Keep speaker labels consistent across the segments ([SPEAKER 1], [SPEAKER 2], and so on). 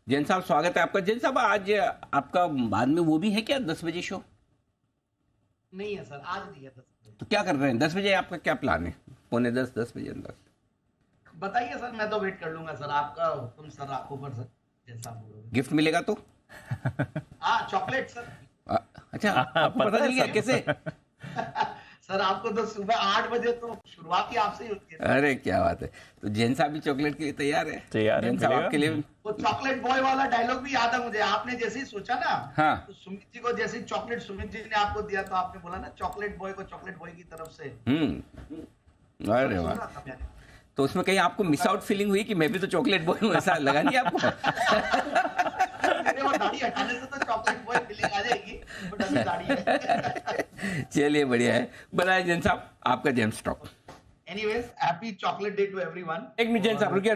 [SPEAKER 1] जैन साहब स्वागत है आपका। जैन साहब आज आपका बाद में वो भी है क्या 10 बजे शो?
[SPEAKER 2] नहीं है सर, आज नहीं है 10 बजे।
[SPEAKER 1] तो क्या कर रहे हैं 10 बजे? आपका क्या प्लान है? पौने 10 बजे अंदर
[SPEAKER 2] बताइए सर, मैं तो वेट कर लूंगा सर, आपका हुक्म सर, आंखों पर सर, जैसा बोलोगे।
[SPEAKER 1] गिफ्ट मिलेगा तो?
[SPEAKER 2] हाँ, चॉकलेट सर।
[SPEAKER 1] अच्छा, आपको पता चल गया कैसे?
[SPEAKER 2] सर आपको तो सुबह 8 बजे तो शुरुआत ही आपसे ही होती है।
[SPEAKER 1] अरे क्या बात है। तो जैन साहब भी चॉकलेट के लिए तैयार है?
[SPEAKER 3] तैयार है,
[SPEAKER 1] जैन साहब
[SPEAKER 3] मिलेगा।
[SPEAKER 1] आपके लिए
[SPEAKER 2] वो चॉकलेट बॉय वाला डायलॉग भी याद है मुझे। आपने जैसे ही सोचा ना,
[SPEAKER 1] हाँ।
[SPEAKER 2] तो सुमित जी को जैसे ही चॉकलेट सुमित जी ने आपको दिया, तो आपने बोला ना चॉकलेट बॉय को चॉकलेट बॉय की तरफ से।
[SPEAKER 1] अरे वाह।
[SPEAKER 2] सुना था मैंने।
[SPEAKER 1] तो उसमें कहीं आपको मिस आउट फीलिंग हुई कि मैं भी तो चॉकलेट बॉय हूँ, ऐसा लगा नहीं आपको?
[SPEAKER 2] मेरे वो दाढ़ी हटाने से तो चॉकलेट बॉय फीलिंग आ जाएगी, बट अभी दाढ़ी है।
[SPEAKER 1] चलिए बढ़िया है। बनाए जैन साहब आपका gem stock.
[SPEAKER 2] Anyways, happy chocolate day to everyone.
[SPEAKER 1] एक मिनट जैन साहब, रुकिए।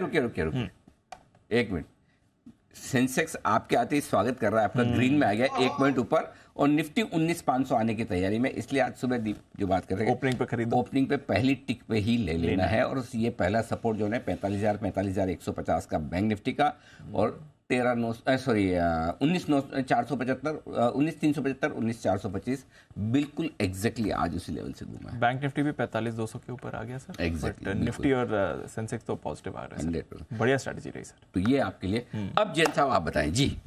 [SPEAKER 1] एक मिनट। सेंसेक्स आपके आते ही स्वागत कर रहा है आपका, ग्रीन में आ गया 1 पॉइंट ऊपर, और निफ्टी 19,500 आने की तैयारी में। इसलिए आज सुबह दीप जो बात कर रहे हैं,
[SPEAKER 3] ओपनिंग पे खरीदो।
[SPEAKER 1] ओपनिंग पे पहली टिक पे ही ले लेना है। और ये पहला सपोर्ट जो है 45,150 का बैंक निफ्टी का, और 19,475, 19,375, 19,425 बिल्कुल एग्जैक्टली आज उसी लेवल से घूमा है।
[SPEAKER 3] बैंक निफ्टी भी 45,200 के ऊपर आ गया सर।
[SPEAKER 1] Exactly,
[SPEAKER 3] बट निफ्टी और सेंसेक्स तो पॉजिटिव आ रहे हैं
[SPEAKER 1] 100%।
[SPEAKER 3] बढ़िया स्ट्रेटजी रही सर।
[SPEAKER 1] तो ये आपके लिए। अब जैन साहब आप बताएं जी।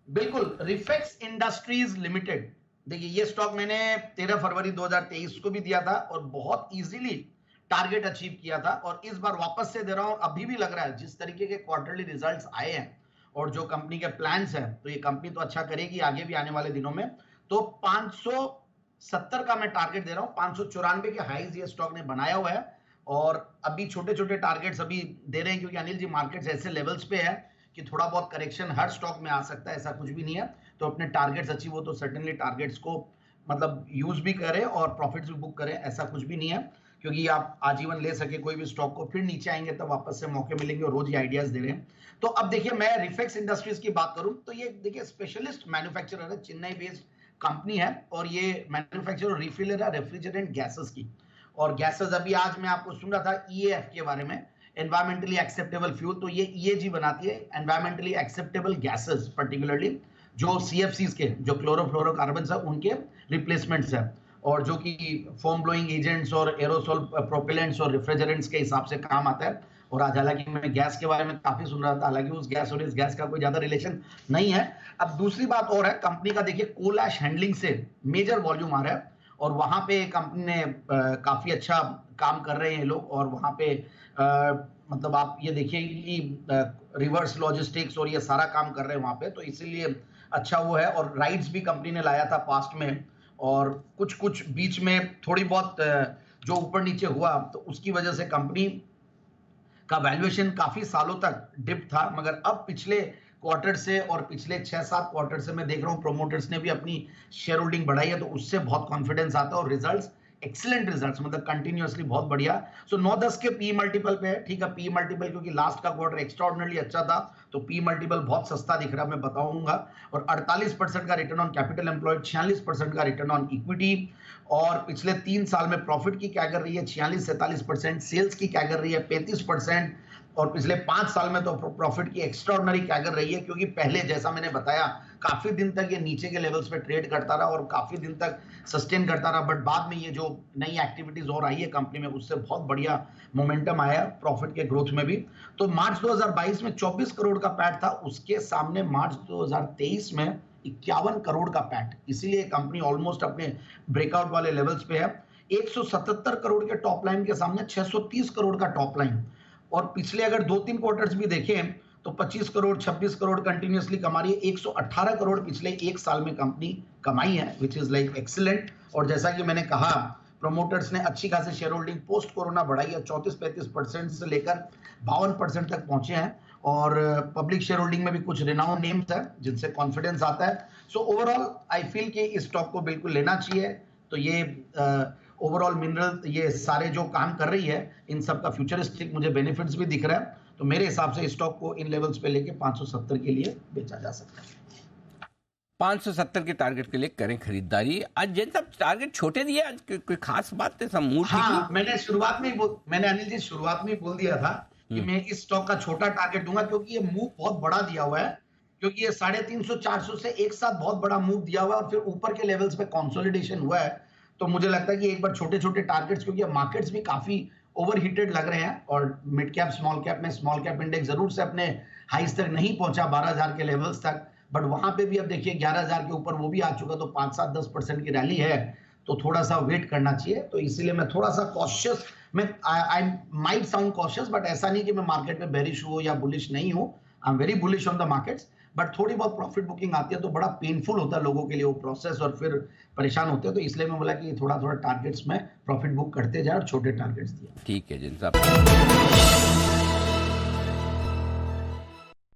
[SPEAKER 2] बिल्कुल, रिफेक्स इंडस्ट्रीज लिमिटेड, देखिए ये स्टॉक मैंने 13 फरवरी 2023 को भी दिया था और बहुत इजीली टारगेट अचीव किया था, और इस बार वापस से दे रहा हूं। अभी भी लग रहा है जिस तरीके के क्वार्टरली रिजल्ट्स आए हैं और जो कंपनी के प्लान्स हैं, तो ये कंपनी तो अच्छा करेगी आगे भी आने वाले दिनों में। तो 570 का मैं टारगेट दे रहा हूं। 594 के हाईज ये स्टॉक ने बनाया हुआ है, और अभी छोटे छोटे टारगेट्स अभी दे रहे हैं, क्योंकि अनिल जी मार्केट्स ऐसे लेवल्स पे है कि थोड़ा बहुत करेक्शन हर स्टॉक में आ सकता है, ऐसा कुछ भी नहीं है। तो अपने टारगेट्स अचीव हो तो सर्टेनली टारगेट्स को मतलब यूज भी करें और प्रॉफिट्स भी बुक करें, ऐसा कुछ भी नहीं है, क्योंकि आप आजीवन ले सके कोई भी स्टॉक को, फिर नीचे आएंगे तब वापस से मौके मिलेंगे, और रोज ये आइडियाज दे रहे हैं। तो अब देखिए, मैं रिफेक्स इंडस्ट्रीज की बात करूं तो ये देखिए स्पेशलिस्ट मैन्युफैक्चरर है, चेन्नई बेस्ड कंपनी है, और ये मैन्युफैक्चरर और रिफिलर है रेफ्रिजरेंट गैसेस की। और गैसेस अभी आज मैं आपको सुन रहा था ईएएफ के बारे में, एनवायरमेंटली एक्सेप्टेबल फ्यूल, तो ये ईएजी बनाती है, एनवायरमेंटली एक्सेप्टेबल गैसेस, पर्टिकुलरली जो सीएफसीज के, जो क्लोरोफ्लोरोकार्बन्स है, उनके रिप्लेसमेंट्स है, और जो कि फोम ब्लोइंग एजेंट्स और एरोसोल प्रोपेलेंट्स और रेफ्रिजरेंट्स के हिसाब से काम आता है। और आज हालांकि मैं गैस के बारे में काफी सुन रहा था, हालांकि उस गैस और इस गैस का कोई ज्यादा रिलेशन नहीं है। अब दूसरी बात और है, कंपनी का देखिए कोल ऐश हैंडलिंग से मेजर वॉल्यूम आ रहा है, और वहां पे कंपनी ने काफी अच्छा काम कर रहे हैं लोग, और वहां पे मतलब आप ये देखिए कि रिवर्स लॉजिस्टिक्स और ये सारा काम कर रहे हैं वहां पे, तो इसीलिए अच्छा वो है। और राइड्स भी कंपनी ने लाया था पास्ट में, और कुछ बीच में थोड़ी बहुत जो ऊपर नीचे हुआ, तो उसकी वजह से कंपनी का वैल्यूएशन काफी सालों तक डिप था, मगर अब पिछले क्वार्टर से और पिछले 6-7 क्वार्टर से मैं देख रहा हूं प्रोमोटर्स ने भी अपनी शेयर होल्डिंग बढ़ाई है, तो उससे बहुत कॉन्फिडेंस आता है, और रिजल्ट्स एक्सीलेंट रिजल्ट्स, मतलब कंटिन्यूअसली बहुत बढ़िया। सो 9-10 के पी मल्टीपल पे है, ठीक है पी मल्टीपल, क्योंकि लास्ट का क्वार्टर एक्स्ट्राऑर्डिनरी अच्छा था, तो पी मल्टीपल बहुत सस्ता दिख रहा है, मैं बताऊंगा। और 48% का रिटर्न ऑन कैपिटल एम्प्लॉयड, 46% का रिटर्न ऑन इक्विटी, और पिछले 3 साल में प्रॉफिट की क्या कर रही है 46-47%, सेल्स की क्या कर रही है 35%, और पिछले 5 साल में तो प्रॉफिट की एक्स्ट्राऑर्डिनरी क्या कर रही है, क्योंकि पहले जैसा मैंने बताया काफी दिन तक ये नीचे के लेवल्स पे ट्रेड करता रहा और काफी दिन तक सस्टेन करता रहा, बट बाद में ये जो नई एक्टिविटीज और आई है कंपनी में, उससे बहुत बढ़िया मोमेंटम आया प्रॉफिट के ग्रोथ में भी। तो मार्च 2022 में 24 करोड़ का पैट था, उसके सामने मार्च 2023 में 51 करोड़ का पैट, इसीलिए कंपनी ऑलमोस्ट अपने ब्रेकआउट वाले लेवल्स पे है। 177 करोड़ के टॉप लाइन के सामने 630 करोड़ का टॉप लाइन, और पिछले अगर 2-3 क्वार्टर्स भी देखें तो 25 करोड़ 26 करोड़ कंटिन्यूअसली कमा रही है। 118 करोड़ पिछले 1 साल में कंपनी कमाई है, विच इज लाइक एक्सीलेंट। और जैसा कि मैंने कहा, प्रोमोटर्स ने अच्छी खासी शेयर होल्डिंग पोस्ट कोरोना बढ़ाई है, 34-35% से लेकर 52% तक पहुंचे हैं, और पब्लिक शेयर होल्डिंग में भी कुछ रिनाउंड नेम्स है जिनसे कॉन्फिडेंस आता है। सो ओवरऑल आई फील कि इस स्टॉक को बिल्कुल लेना चाहिए। तो ये ओवरऑल मिनरल ये सारे जो काम कर रही है, इन सब का फ्यूचरिस्टिक मुझे बेनिफिट्स भी दिख रहा है, तो मेरे हिसाब से स्टॉक को इन लेवल्स पे लेके 570 के लिए बेचा जा सकता है।
[SPEAKER 1] 570 के टारगेट के लिए करें खरीदारी। आज जैन साहब टारगेट छोटे दिए, आज कोई खास बात है? सब मूड
[SPEAKER 2] हाँ, मैंने अनिल जी शुरुआत में ही बोल दिया था कि मैं इस स्टॉक का छोटा टारगेट दूंगा, क्योंकि ये मूव बहुत बड़ा दिया हुआ है, क्योंकि ये 350-400 से एक साथ बहुत बड़ा मूव दिया हुआ है और फिर ऊपर के लेवल्स पे कंसोलिडेशन हुआ है। तो मुझे लगता है कि एक बार छोटे छोटे टारगेट्स, क्योंकि मार्केट्स भी काफी ओवरहीटेड लग रहे हैं और मिड कैप स्मॉल कैप में स्मॉल कैप इंडेक्स जरूर से अपने हाइस तक नहीं पहुंचा 12,000 के लेवल्स तक, बट वहां पे भी अब देखिए 11,000 के ऊपर वो भी आ चुका, तो 5-7-10% की रैली है, तो थोड़ा सा वेट करना चाहिए। तो इसीलिए मैं थोड़ा सा कॉशियस, मैं I might sound cautious, but ऐसा नहीं कि मैं मार्केट में बेरिश हूं या बुलिश नहीं हूं। I am very bullish on the markets, but थोड़ी बहुत प्रॉफिट बुकिंग आती है तो बड़ा पेनफुल होता है लोगों के लिए वो प्रोसेस, और फिर परेशान होते हैं। तो इसलिए मैं बोला कि थोड़ा थोड़ा टारगेट्स में प्रॉफिट बुक करते जाए और छोटे टारगेट्स दिए।
[SPEAKER 1] ठीक है जिन साहब।